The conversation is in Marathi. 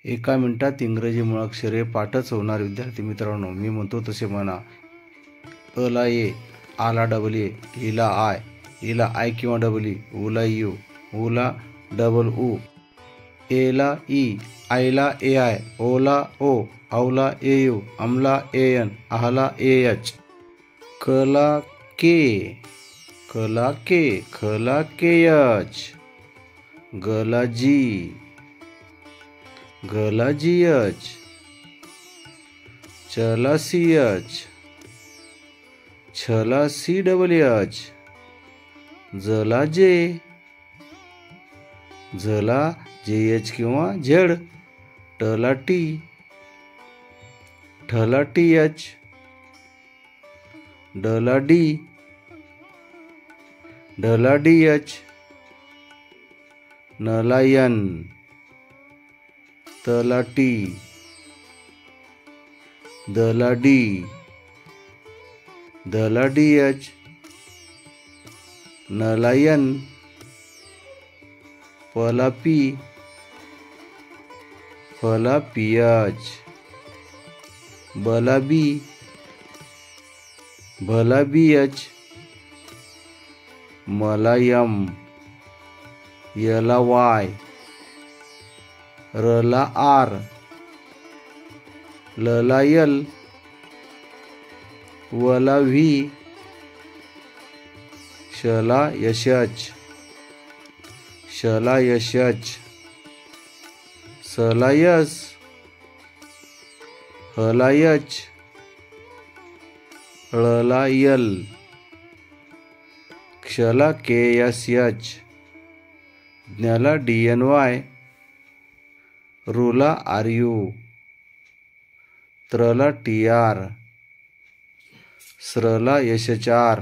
एका मिनिटात इंग्रजी मुळाक्षरे पाठच होणार. विद्यार्थी मित्रांनो, मी म्हणतो तसे म्हणा. अ ला ए, आ ला डबल ए, ई ला आय, ई ला आय किंवा डबल ई, उ ला यू, उ ला डबल उ, ए ला ई, आय ला ए आय, ओ ला ओ, औ ला ए यू, अम ला ए एन, आह ला ए एच, क ला के, क ला के, ख ला के एच, ग ला जी, घ ला जी एच, च ला सी एच, छ ला सी डबल एच, ज ला जे, झ ला जे एच किंवा झेड, ट ला टी, ठ ला टी एच, ड ला डी, ढ ला डी एच, न ला एन, त ला टी, द ला डी, ध ला डी एच, न ला एन, प ला पी, फ ला पी एच, ब ला बी, भ ला बी एच, म ला एम, य ला वाय, र ला आर, ल ला यल, व ला व्ही, श ला यश एच, श ला यश एच, स ला यस, ह ला एच, ळ ला यल, क्ष ला के एस एच, ज्ञ ला डी एन वाय, रू ला आर यू, त्र ला टी आर, स्र ला एस एच आर,